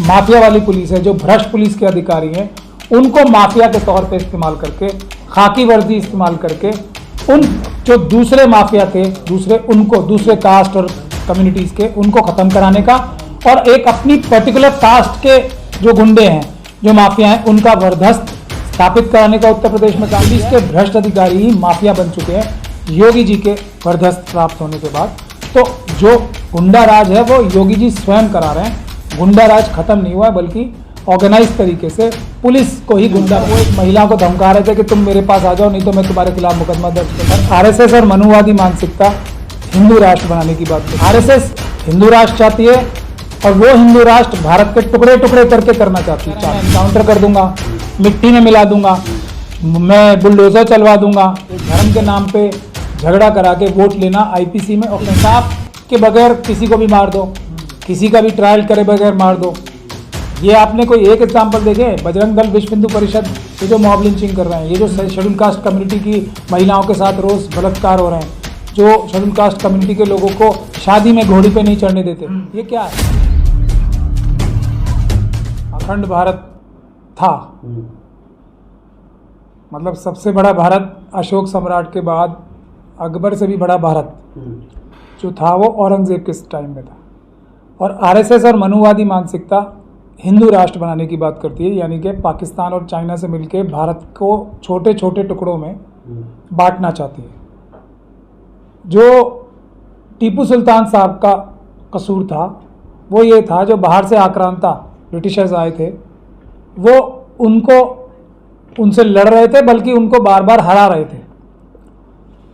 Mafia वाली police है, जो भ्रष्ट पुलिस के अधिकारी हैं, उनको माफिया के तौर पे इस्तेमाल करके, खाकी वर्दी इस्तेमाल करके, उन जो दूसरे माफिया थे, दूसरे कास्ट और कम्युनिटीज़ के, उनको ख़त्म कराने का, और एक अपनी पर्टिकुलर कास्ट के जो गुंडे हैं, जो माफिया हैं, उनका वर्धस्त स्थापित कराने का उत्तर प्रदेश में काम। इसके भ्रष्ट अधिकारी ही माफिया बन चुके हैं योगी जी के वर्धस्त प्राप्त होने के बाद। तो जो गुंडा राज है वो योगी जी स्वयं करा रहे हैं। गुंडा राज खत्म नहीं हुआ है, बल्कि ऑर्गेनाइज तरीके से पुलिस को ही गुंडा, वो एक महिला को धमका रहे थे कि तुम मेरे पास आ जाओ, नहीं तो मैं तुम्हारे खिलाफ मुकदमा दर्ज करूंगा। आरएसएस और मनुवादी मानसिकता हिंदू राष्ट्र बनाने की बात करती है। आरएसएस हिंदू राष्ट्र चाहती है, और वो हिंदू राष्ट्र भारत के टुकड़े टुकड़े करके करना चाहती है। एनकाउंटर कर दूंगा, मिट्टी में मिला दूंगा, मैं बुलडोजर चलवा दूंगा, धर्म के नाम पे झगड़ा करा के वोट लेना आईपीसी में, और इंसाफ के बगैर किसी को भी मार दो, किसी का भी ट्रायल करे बगैर मार दो। ये आपने कोई एक एग्जाम्पल देखे? बजरंग दल, विश्व हिंदू परिषद, ये जो मॉब लिंचिंग कर रहे हैं, ये जो शेड्यूल कास्ट कम्युनिटी की महिलाओं के साथ रोज बलात्कार हो रहे हैं, जो शेड्यूल कास्ट कम्युनिटी के लोगों को शादी में घोड़ी पे नहीं चढ़ने देते, ये क्या है? अखंड भारत था, मतलब सबसे बड़ा भारत अशोक सम्राट के बाद अकबर से भी बड़ा भारत जो था वो औरंगजेब के टाइम में था। और आरएसएस और मनुवादी मानसिकता हिंदू राष्ट्र बनाने की बात करती है, यानी कि पाकिस्तान और चाइना से मिलकर भारत को छोटे छोटे टुकड़ों में बांटना चाहती है। जो टीपू सुल्तान साहब का कसूर था वो ये था, जो बाहर से आक्रांता ब्रिटिशर्स आए थे वो उनसे लड़ रहे थे, बल्कि उनको बार बार हरा रहे थे।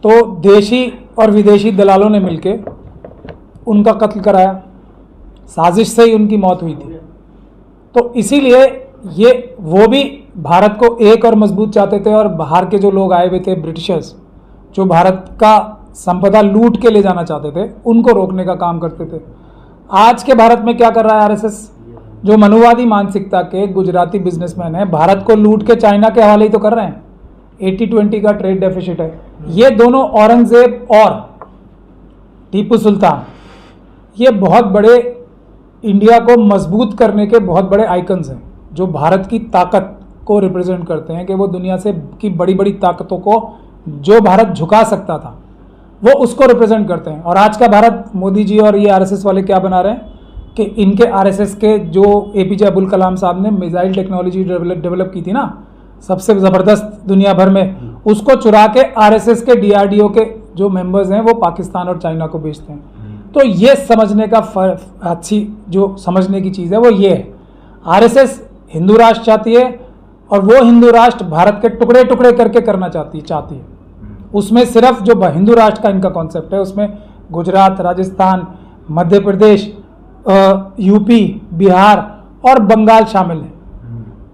तो देशी और विदेशी दलालों ने मिलकर उनका कत्ल कराया, साजिश से ही उनकी मौत हुई थी। तो इसीलिए ये वो भी भारत को एक और मजबूत चाहते थे, और बाहर के जो लोग आए हुए थे ब्रिटिशर्स, जो भारत का संपदा लूट के ले जाना चाहते थे, उनको रोकने का काम करते थे। आज के भारत में क्या कर रहा है आरएसएस? जो मनुवादी मानसिकता के गुजराती बिजनेसमैन हैं, भारत को लूट के चाइना के हवाले ही तो कर रहे हैं। 80-20 का ट्रेड डेफिसिट है। ये दोनों औरंगजेब और टीपू सुल्तान, ये बहुत बड़े इंडिया को मजबूत करने के बहुत बड़े आइकन्स हैं, जो भारत की ताकत को रिप्रेजेंट करते हैं, कि वो दुनिया से की बड़ी बड़ी ताकतों को जो भारत झुका सकता था वो उसको रिप्रेजेंट करते हैं। और आज का भारत, मोदी जी और ये आरएसएस वाले क्या बना रहे हैं कि इनके आरएसएस के जो एपीजे अब्दुल कलाम साहब ने मिसाइल टेक्नोलॉजी डेवलप की थी ना, सबसे ज़बरदस्त दुनिया भर में, उसको चुरा के आरएसएस के डीआरडीओ के जो मेंबर्स हैं वो पाकिस्तान और चाइना को बेचते हैं। तो ये समझने का अच्छी जो समझने की चीज़ है वो ये है, आरएसएस हिंदू राष्ट्र चाहती है, और वो हिंदू राष्ट्र भारत के टुकड़े टुकड़े करके करना चाहती है। उसमें सिर्फ जो हिंदू राष्ट्र का इनका कॉन्सेप्ट है, उसमें गुजरात, राजस्थान, मध्य प्रदेश, यूपी, बिहार और बंगाल शामिल है,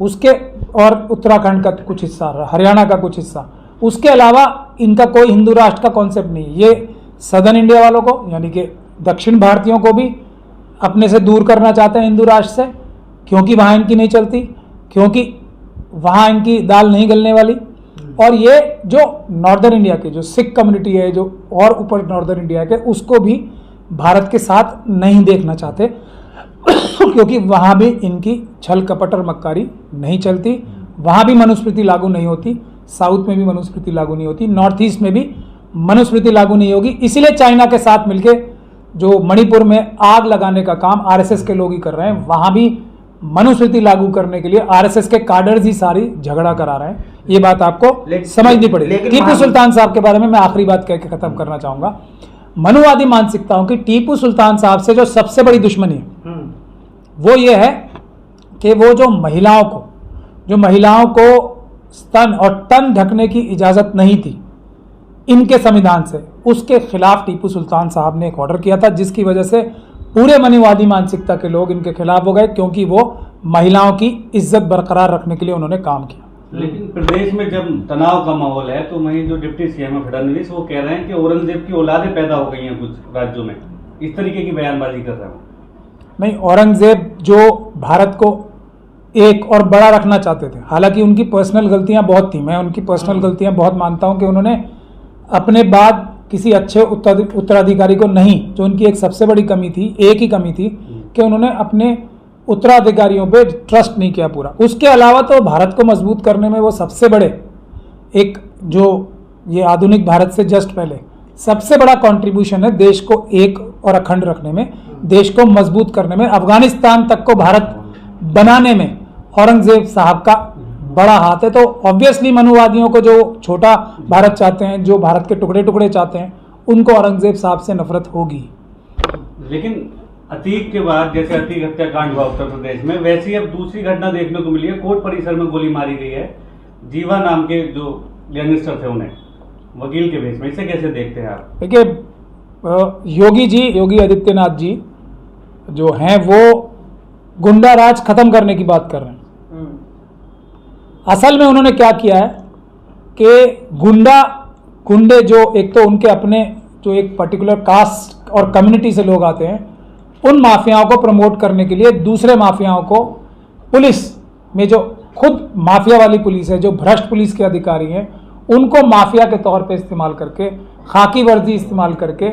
उसके और उत्तराखंड का कुछ हिस्सा, हरियाणा का कुछ हिस्सा। उसके अलावा इनका कोई हिंदू राष्ट्र का कॉन्सेप्ट नहीं है। ये सदर्न इंडिया वालों को, यानी कि दक्षिण भारतीयों को भी अपने से दूर करना चाहते हैं हिंदू राष्ट्र से, क्योंकि वहाँ इनकी नहीं चलती, क्योंकि वहाँ इनकी दाल नहीं गलने वाली। और ये जो नॉर्दर्न इंडिया के जो सिख कम्युनिटी है, जो और ऊपर नॉर्दर्न इंडिया के, उसको भी भारत के साथ नहीं देखना चाहते क्योंकि वहाँ भी इनकी छल कपट और मक्कारी नहीं चलती, वहाँ भी मनुस्मृति लागू नहीं होती, साउथ में भी मनुस्मृति लागू नहीं होती, नॉर्थ ईस्ट में भी मनुस्मृति लागू नहीं होगी। इसीलिए चाइना के साथ मिलके जो मणिपुर में आग लगाने का काम आरएसएस के लोग ही कर रहे हैं, वहाँ भी मनुस्मृति लागू करने के लिए आरएसएस के काडर्स ही सारी झगड़ा करा रहे हैं। ये बात आपको समझनी पड़ेगी। टीपू सुल्तान साहब के बारे में मैं आखिरी बात कह के खत्म करना चाहूंगा। मनुवादी मानसिकताओं की टीपू सुल्तान साहब से जो सबसे बड़ी दुश्मनी है वो ये है कि वो जो महिलाओं को स्तन और तन ढकने की इजाजत नहीं थी इनके संविधान से, उसके खिलाफ टीपू सुल्तान साहब ने एक ऑर्डर किया था, जिसकी वजह से पूरे मनुवादी मानसिकता के लोग इनके खिलाफ हो गए, क्योंकि वो महिलाओं की इज्जत बरकरार रखने के लिए उन्होंने काम किया। लेकिन प्रदेश में जब तनाव का माहौल है तो वहीं जो डिप्टी सीएम है फडणवीस, वो कह रहे हैं कि औरंगजेब की औलादें पैदा हो गई हैं कुछ राज्यों में, इस तरीके की बयानबाजी कर रहे हैं। नहीं, औरंगजेब जो भारत को एक और बड़ा रखना चाहते थे, हालांकि उनकी पर्सनल गलतियां बहुत थी, मैं उनकी पर्सनल गलतियां बहुत मानता हूं कि उन्होंने अपने बाद किसी अच्छे उत्तराधिकारी को नहीं, जो उनकी एक सबसे बड़ी कमी थी, एक ही कमी थी कि उन्होंने अपने उत्तराधिकारियों पे ट्रस्ट नहीं किया पूरा। उसके अलावा तो भारत को मजबूत करने में वो सबसे बड़े एक जो ये आधुनिक भारत से जस्ट पहले सबसे बड़ा कंट्रीब्यूशन है देश को एक और अखंड रखने में, देश को मजबूत करने में, अफगानिस्तान तक को भारत बनाने में औरंगजेब साहब का बड़ा हाथ है। तो ऑब्वियसली मनुवादियों को जो छोटा भारत चाहते हैं, जो भारत के टुकड़े टुकड़े चाहते हैं, उनको औरंगजेब साहब से नफरत होगी। लेकिन अतीक के बाद जैसे अतीक हत्याकांड हुआ उत्तर प्रदेश में, वैसे ही अब दूसरी घटना देखने को मिली है। कोर्ट परिसर में गोली मारी गई है, जीवा नाम के जो गैंगस्टर थे उन्हें वकील के भेष में। इसे कैसे देखते हैं आप? देखिए योगी आदित्यनाथ जी जो हैं वो गुंडा राज खत्म करने की बात कर रहे हैं। असल में उन्होंने क्या किया है कि गुंडे जो एक तो उनके अपने जो एक पर्टिकुलर कास्ट और कम्युनिटी से लोग आते हैं, उन माफियाओं को प्रमोट करने के लिए दूसरे माफियाओं को पुलिस में जो खुद माफिया वाली पुलिस है, जो भ्रष्ट पुलिस के अधिकारी हैं, उनको माफिया के तौर पे इस्तेमाल करके, खाकी वर्दी इस्तेमाल करके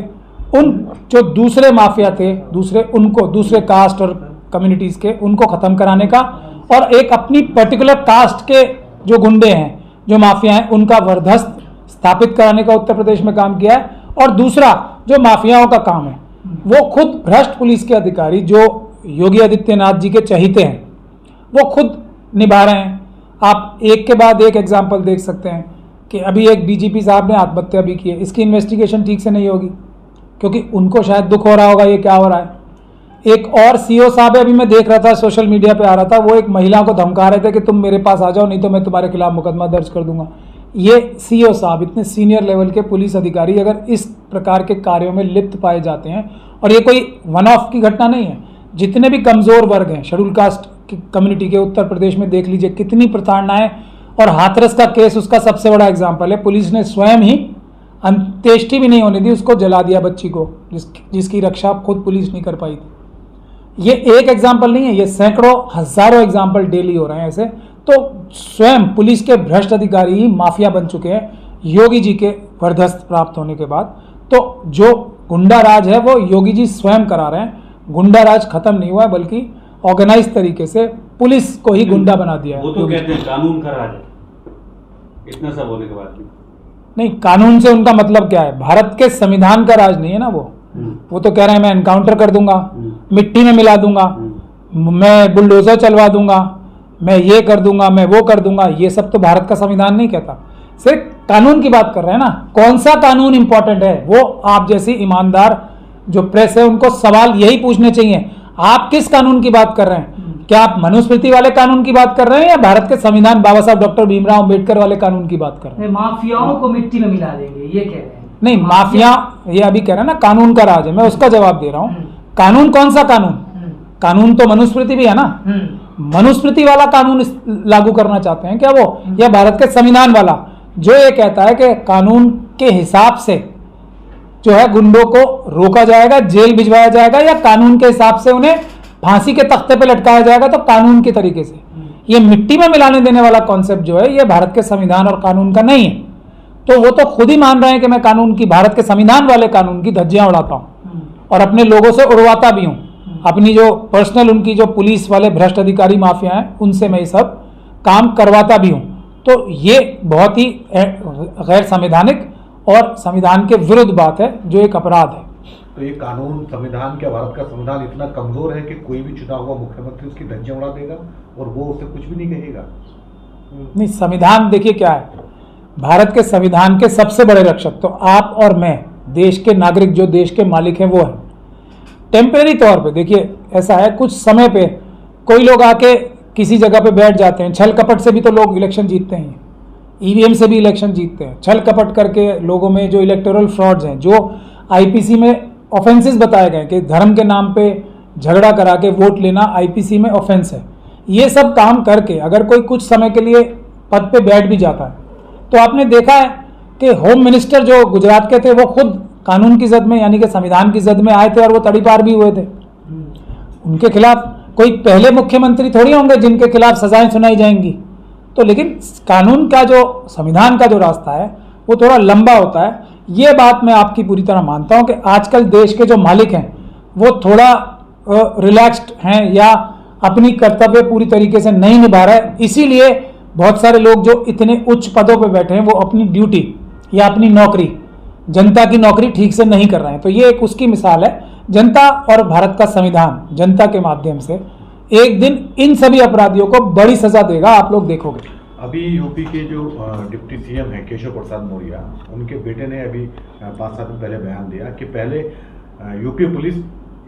उन जो दूसरे माफिया थे, दूसरे कास्ट और कम्युनिटीज के, उनको खत्म कराने का, और एक अपनी पर्टिकुलर कास्ट के जो गुंडे हैं, जो माफिया हैं, उनका वर्धस्त स्थापित कराने का उत्तर प्रदेश में काम किया है। और दूसरा जो माफियाओं का काम है वो खुद भ्रष्ट पुलिस के अधिकारी जो योगी आदित्यनाथ जी के चहीते हैं वो खुद निभा रहे हैं। आप एक के बाद एक एग्जाम्पल देख सकते हैं कि अभी एक डीजीपी साहब ने आत्महत्या भी की है। इसकी इन्वेस्टिगेशन ठीक से नहीं होगी क्योंकि उनको शायद दुख हो रहा होगा ये क्या हो रहा है। एक और सीओ साहब है, अभी मैं देख रहा था सोशल मीडिया पे आ रहा था, वो एक महिला को धमका रहे थे कि तुम मेरे पास आ जाओ नहीं तो मैं तुम्हारे खिलाफ मुकदमा दर्ज कर दूंगा। ये सीओ साहब, इतने सीनियर लेवल के पुलिस अधिकारी अगर इस प्रकार के कार्यों में लिप्त पाए जाते हैं, और ये कोई वन ऑफ की घटना नहीं है, जितने भी कमजोर वर्ग हैं शेड्यूल कास्ट की कम्युनिटी के उत्तर प्रदेश में देख लीजिए कितनी प्रताड़नाएं, और हाथरस का केस उसका सबसे बड़ा एग्जाम्पल है। पुलिस ने स्वयं ही अंत्येष्टि भी नहीं होने दी, उसको जला दिया बच्ची को, जिसकी रक्षा खुद पुलिस नहीं कर पाई थी। ये एक एग्जाम्पल नहीं है, ये सैकड़ों हजारों एग्जाम्पल डेली हो रहे हैं ऐसे। तो स्वयं पुलिस के भ्रष्ट अधिकारी ही माफिया बन चुके हैं योगी जी के वर्धस्त प्राप्त होने के बाद। तो जो गुंडा राज है वो योगी जी स्वयं करा रहे हैं। गुंडा राज खत्म नहीं हुआ है बल्कि ऑर्गेनाइज तरीके से पुलिस को ही गुंडा बना दिया है। वो तो कहते हैं कानून का राज है, इतना सब होने के बाद भी। नहीं, कानून से उनका मतलब क्या है? भारत के संविधान का राज नहीं है ना वो तो कह रहे हैं मैं एनकाउंटर कर दूंगा, मिट्टी में मिला दूंगा, मैं बुलडोजर चलवा दूंगा, मैं ये कर दूंगा, मैं वो कर दूंगा। ये सब तो भारत का संविधान नहीं कहता। सिर्फ कानून की बात कर रहे हैं ना। कौन सा कानून इंपॉर्टेंट है? वो आप जैसी ईमानदार जो प्रेस है उनको सवाल यही पूछने चाहिए, आप किस कानून की बात कर रहे हैं? क्या आप मनुस्मृति वाले कानून की बात कर रहे हैं या भारत के संविधान बाबा साहब डॉक्टर भीमराव अम्बेडकर वाले कानून की बात कर रहे हैं? माफियाओं को मिट्टी में मिला देंगे ये कह रहे हैं। नहीं, माफिया ये अभी कह रहे हैं ना कानून का राज है, मैं उसका जवाब दे रहा हूँ। कानून कौन सा कानून? कानून तो मनुस्मृति भी है ना। मनुस्मृति वाला कानून लागू करना चाहते हैं क्या वो, या भारत के संविधान वाला जो ये कहता है कि कानून के हिसाब से जो है गुंडों को रोका जाएगा, जेल भिजवाया जाएगा, या कानून के हिसाब से उन्हें फांसी के तख्ते पे लटकाया जाएगा तो कानून के तरीके से। ये मिट्टी में मिलाने देने वाला कॉन्सेप्ट जो है ये भारत के संविधान और कानून का नहीं है। तो वो तो खुद ही मान रहे हैं कि मैं कानून की, भारत के संविधान वाले कानून की धज्जियां उड़ाता हूं और अपने लोगों से उड़वाता भी हूं। अपनी जो पर्सनल उनकी जो पुलिस वाले भ्रष्ट अधिकारी माफिया हैं उनसे मैं ये सब काम करवाता भी हूं। तो ये बहुत ही गैर संवैधानिक और संविधान के विरुद्ध बात है, जो एक अपराध है। तो ये कानून संविधान क्या, भारत का संविधान इतना कमजोर है कि कोई भी चुना हुआ मुख्यमंत्री उसकी धज्जियां उड़ा देगा और वो उसे कुछ भी नहीं कहेगा? नहीं, संविधान देखिए क्या है, भारत के संविधान के सबसे बड़े रक्षक तो आप और मैं, देश के नागरिक जो देश के मालिक हैं वो है। टेम्परेरी तौर पे देखिए ऐसा है, कुछ समय पे कोई लोग आके किसी जगह पे बैठ जाते हैं, छल कपट से भी तो लोग इलेक्शन जीतते हैं, ईवीएम से भी इलेक्शन जीतते हैं, छल कपट करके लोगों में जो इलेक्टोरल फ्रॉड्स हैं, जो आईपीसी में ऑफेंसेस बताए गए कि धर्म के नाम पे झगड़ा करा के वोट लेना आईपीसी में ऑफेंस है, ये सब काम करके अगर कोई कुछ समय के लिए पद पे बैठ भी जाता है तो आपने देखा है कि होम मिनिस्टर जो गुजरात के थे वो खुद कानून की जद में यानी कि संविधान की जद में आए थे और वो तड़ीपार भी हुए थे। उनके खिलाफ कोई पहले मुख्यमंत्री थोड़ी होंगे जिनके खिलाफ सजाएं सुनाई जाएंगी। तो लेकिन कानून का जो, संविधान का जो रास्ता है वो थोड़ा लंबा होता है। ये बात मैं आपकी पूरी तरह मानता हूं कि आजकल देश के जो मालिक हैं वो थोड़ा रिलैक्स्ड हैं या अपनी कर्तव्य पूरी तरीके से नहीं निभा रहा है। इसीलिए बहुत सारे लोग जो इतने उच्च पदों पर बैठे हैं वो अपनी ड्यूटी या अपनी नौकरी, जनता की नौकरी ठीक से नहीं कर रहे हैं। तो ये एक उसकी मिसाल है। जनता और भारत का संविधान जनता के माध्यम से एक दिन इन सभी अपराधियों को बड़ी सजा देगा, आप लोग देखोगे। अभी यूपी के जो डिप्टी सीएम है केशव प्रसाद मौर्य, उनके बेटे ने अभी 5-7 दिन पहले बयान दिया कि पहले यूपी पुलिस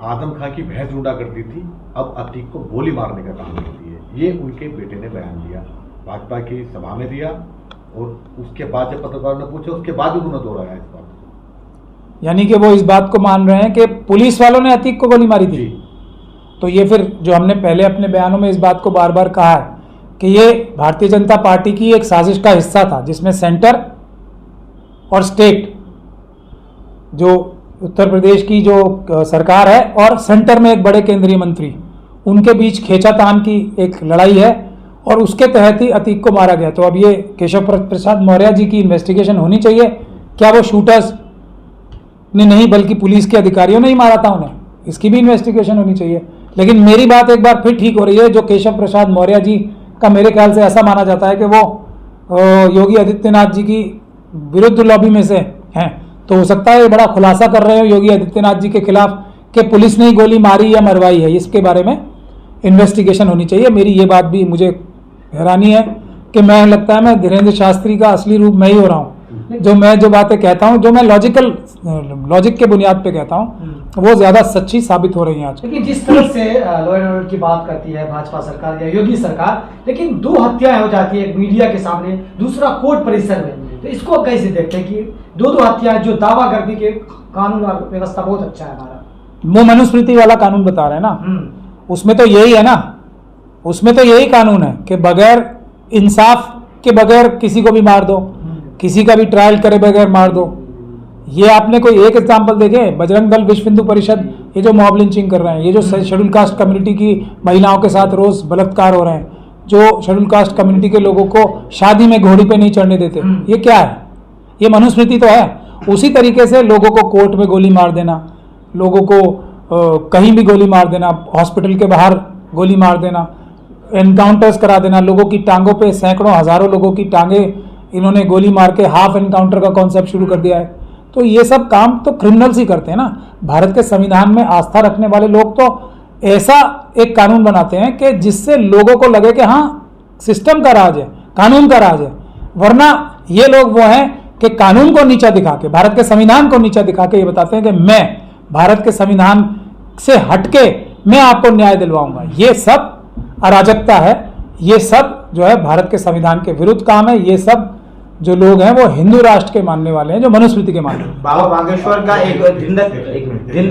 आजम खां की भैंस ढूंढा करती थी, अब अतीक को गोली मारने का काम करती है। ये उनके बेटे ने बयान दिया, भाजपा की सभा में दिया, और उसके बाद जब पत्रकारों ने पूछा उसके बाद उन्होंने दोहराया इस बात। यानी कि वो इस बात को मान रहे हैं कि पुलिस वालों ने अतीक को गोली मारी थी। तो ये फिर जो हमने पहले अपने बयानों में इस बात को बार बार कहा है कि ये भारतीय जनता पार्टी की एक साजिश का हिस्सा था, जिसमें सेंटर और स्टेट, जो उत्तर प्रदेश की जो सरकार है और सेंटर में एक बड़े केंद्रीय मंत्री, उनके बीच खींचातान की एक लड़ाई है और उसके तहत ही अतीक को मारा गया। तो अब ये केशव प्रसाद मौर्य जी की इन्वेस्टिगेशन होनी चाहिए। क्या वो शूटर्स ने नहीं बल्कि पुलिस के अधिकारियों ने ही मारा था उन्हें, इसकी भी इन्वेस्टिगेशन होनी चाहिए। लेकिन मेरी बात एक बार फिर ठीक हो रही है, जो केशव प्रसाद मौर्य जी का मेरे ख्याल से ऐसा माना जाता है कि वो योगी आदित्यनाथ जी की विरुद्ध लॉबी में से हैं, तो हो सकता है ये बड़ा खुलासा कर रहे हो योगी आदित्यनाथ जी के खिलाफ कि पुलिस ने ही गोली मारी या मरवाई है। इसके बारे में इन्वेस्टिगेशन होनी चाहिए। मेरी ये बात भी मुझे हैरानी है कि मैं लगता है मैं धीरेन्द्र शास्त्री का असली रूप मैं ही हो रहा हूँ। जो बातें कहता हूँ, जो मैं लॉजिक के बुनियाद पे कहता हूँ, वो ज्यादा सच्ची साबित हो रही है आज। लेकिन जिस तरह से लॉ एंड ऑर्डर की बात करती है भाजपा सरकार या योगी सरकार, लेकिन 2 हत्याएं हो जाती है, एक मीडिया के सामने, दूसरा कोर्ट परिसर में, तो इसको कैसे देखते हैं कि 2 हत्याएं जो दावा करती कि कानून और व्यवस्था बहुत अच्छा है हमारा? वो मनुस्मृति वाला कानून बता रहे हैं ना, उसमें तो यही है ना, उसमें तो यही कानून है कि बगैर इंसाफ के बगैर किसी को भी मार दो, किसी का भी ट्रायल करे बगैर मार दो। ये आपने कोई एक एग्जाम्पल देखे? बजरंग दल, विश्व हिंदू परिषद, ये जो मॉब लिंचिंग कर रहे हैं, ये जो शेड्यूल कास्ट कम्युनिटी की महिलाओं के साथ रोज बलात्कार हो रहे हैं, जो शेड्यूल कास्ट कम्युनिटी के लोगों को शादी में घोड़ी पे नहीं चढ़ने देते, ये क्या है? ये मनुस्मृति तो है। उसी तरीके से लोगों को कोर्ट में गोली मार देना, लोगों को कहीं भी गोली मार देना, हॉस्पिटल के बाहर गोली मार देना, एनकाउंटर्स करा देना, लोगों की टांगों पे सैकड़ों हजारों लोगों की टांगे इन्होंने गोली मार के हाफ एनकाउंटर का कॉन्सेप्ट शुरू कर दिया है। तो ये सब काम तो क्रिमिनल्स ही करते हैं ना। भारत के संविधान में आस्था रखने वाले लोग तो ऐसा एक कानून बनाते हैं कि जिससे लोगों को लगे कि हाँ सिस्टम का राज है, कानून का राज है। वरना ये लोग वो हैं कि कानून को नीचा दिखा के, भारत के संविधान को नीचा दिखा के ये बताते हैं कि मैं भारत के संविधान से हटके मैं आपको न्याय दिलवाऊंगा। ये सब अराजकता है, ये सब जो है भारत के संविधान के विरुद्ध काम है। ये सब जो लोग हैं वो हिंदू राष्ट्र के मानने वाले हैं, जो मनुस्मृति के मानने वाले हैं। बाबा बागेश्वर का एक दिन